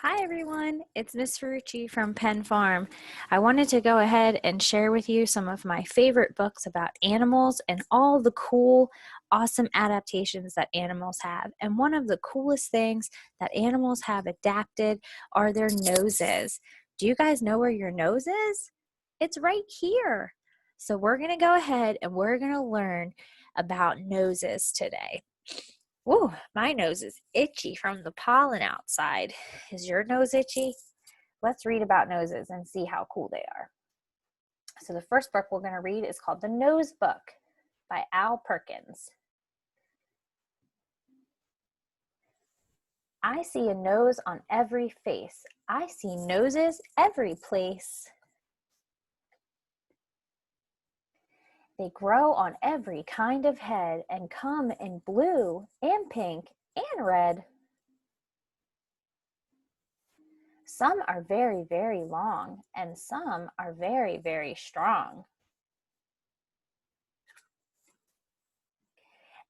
Hi everyone, it's Miss Ferrucci from Penn Farm. I wanted to go ahead and share with you some of my favorite books about animals and all the cool, awesome adaptations that animals have. And one of the coolest things that animals have adapted are their noses. Do you guys know where your nose is? It's right here. So we're going to go ahead and we're going to learn about noses today. Ooh, my nose is itchy from the pollen outside. Is your nose itchy? Let's read about noses and see how cool they are. So the first book we're going to read is called The Nose Book by Al Perkins. I see a nose on every face. I see noses every place. They grow on every kind of head and come in blue and pink and red. Some are very, very long, and some are very, very strong.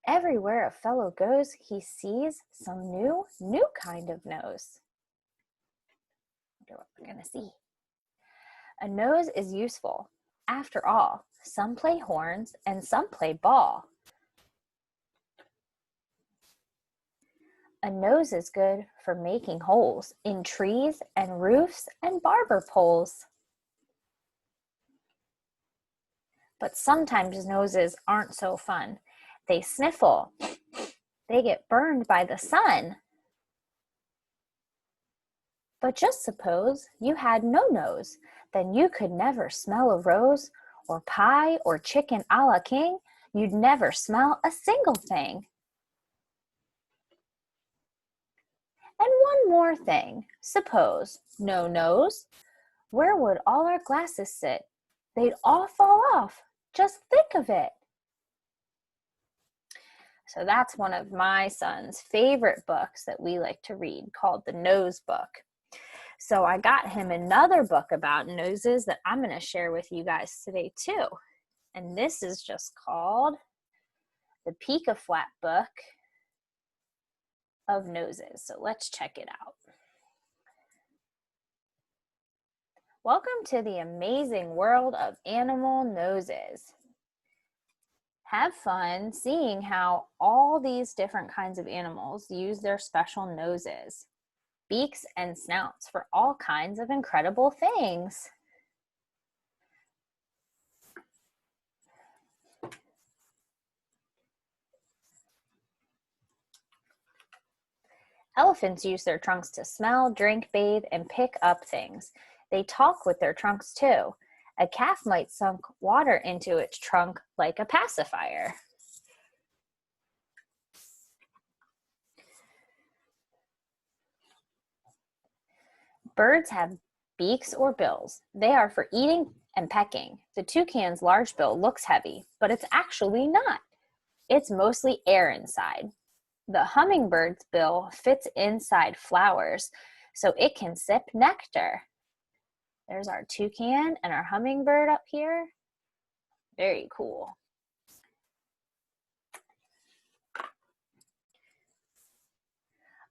Everywhere a fellow goes, he sees some new kind of nose. I wonder what we're going to see. A nose is useful. After all, some play horns and some play ball. A nose is good for making holes in trees and roofs and barber poles. But sometimes noses aren't so fun. They sniffle. They get burned by the sun. But just suppose you had no nose, then you could never smell a rose or pie or chicken a la king. You'd never smell a single thing. And one more thing, suppose no nose, where would all our glasses sit? They'd all fall off. Just think of it. So that's one of my son's favorite books that we like to read, called The Nose Book. So I got him another book about noses that I'm going to share with you guys today too. And this is just called The Peek-a-Flat Book of Noses. So let's check it out. Welcome to the amazing world of animal noses. Have fun seeing how all these different kinds of animals use their special noses, beaks, and snouts for all kinds of incredible things. Elephants use their trunks to smell, drink, bathe, and pick up things. They talk with their trunks too. A calf might suck water into its trunk like a pacifier. Birds have beaks or bills. They are for eating and pecking. The toucan's large bill looks heavy, but it's actually not. It's mostly air inside. The hummingbird's bill fits inside flowers, so it can sip nectar. There's our toucan and our hummingbird up here. Very cool.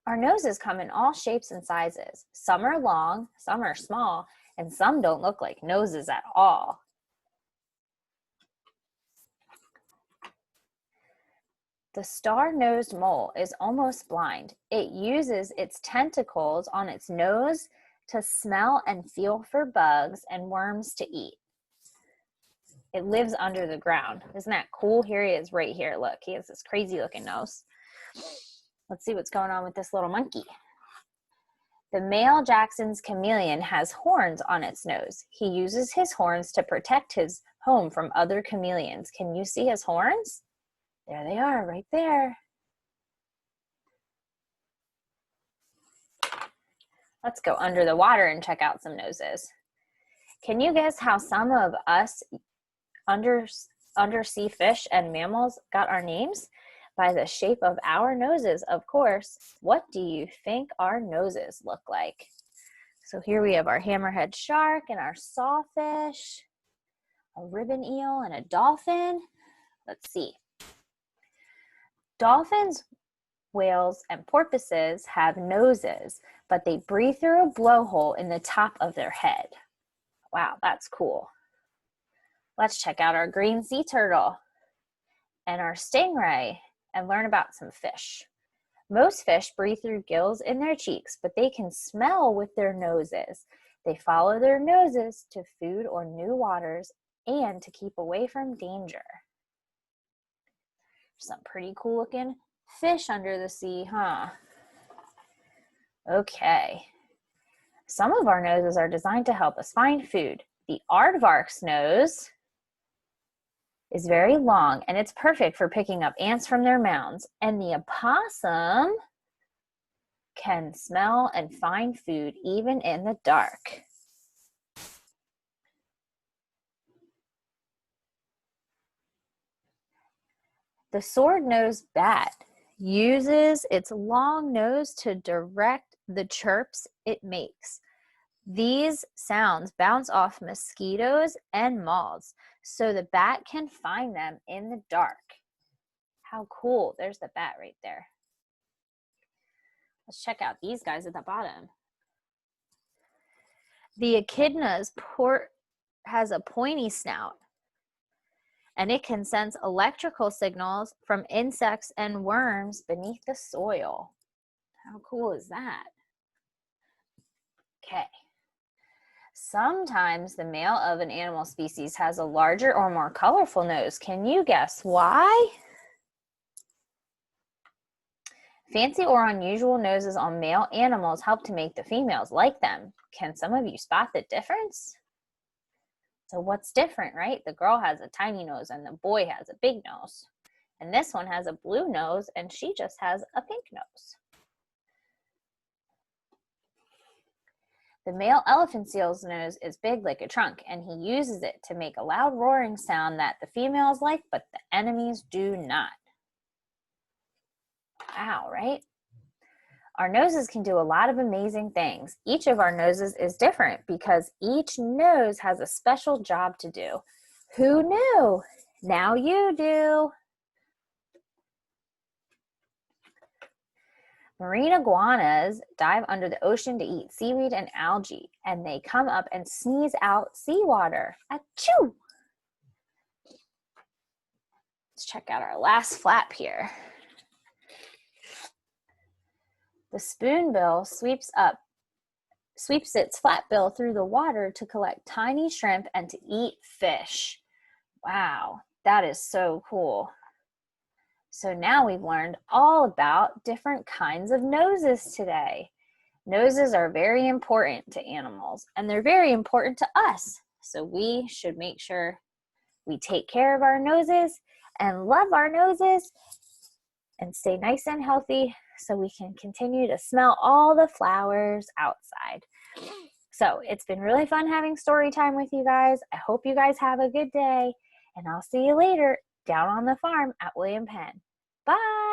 Our noses come in all shapes and sizes. Some are long, some are small, and some don't look like noses at all. The star-nosed mole is almost blind. It uses its tentacles on its nose to smell and feel for bugs and worms to eat. It lives under the ground. Isn't that cool? Here he is right here. Look, he has this crazy looking nose. Let's see what's going on with this little monkey. The male Jackson's chameleon has horns on its nose. He uses his horns to protect his home from other chameleons. Can you see his horns? There they are, right there. Let's go under the water and check out some noses. Can you guess how some of us undersea fish and mammals got our names? By the shape of our noses, of course. What do you think our noses look like? So here we have our hammerhead shark and our sawfish, a ribbon eel and a dolphin. Let's see. Dolphins whales, and porpoises have noses, but they breathe through a blowhole in the top of their head. Wow, that's cool. Let's check out our green sea turtle and our stingray and learn about some fish. Most fish breathe through gills in their cheeks, but they can smell with their noses. They follow their noses to food or new waters and to keep away from danger. Some pretty cool looking fish under the sea, huh? Okay. Some of our noses are designed to help us find food. The aardvark's nose is very long and it's perfect for picking up ants from their mounds. And the opossum can smell and find food even in the dark. The sword-nosed bat uses its long nose to direct the chirps it makes. These sounds bounce off mosquitoes and moths, so the bat can find them in the dark. How cool. There's the bat right there. Let's check out these guys at the bottom. The echidna's has a pointy snout, and it can sense electrical signals from insects and worms beneath the soil. How cool is that? Okay. Sometimes the male of an animal species has a larger or more colorful nose. Can you guess why? Fancy or unusual noses on male animals help to make the females like them. Can some of you spot the difference? So what's different, right? The girl has a tiny nose and the boy has a big nose. And this one has a blue nose and she just has a pink nose. The male elephant seal's nose is big like a trunk, and he uses it to make a loud roaring sound that the females like, but the enemies do not. Wow, right? Our noses can do a lot of amazing things. Each of our noses is different because each nose has a special job to do. Who knew? Now you do. Marine iguanas dive under the ocean to eat seaweed and algae, and they come up and sneeze out seawater. Achoo! Let's check out our last flap here. The spoonbill sweeps its flat bill through the water to collect tiny shrimp and to eat fish. Wow, that is so cool. So now we've learned all about different kinds of noses today. Noses are very important to animals, and they're very important to us. So we should make sure we take care of our noses and love our noses and stay nice and healthy so we can continue to smell all the flowers outside. So it's been really fun having story time with you guys. I hope you guys have a good day, and I'll see you later down on the farm at William Penn. Bye!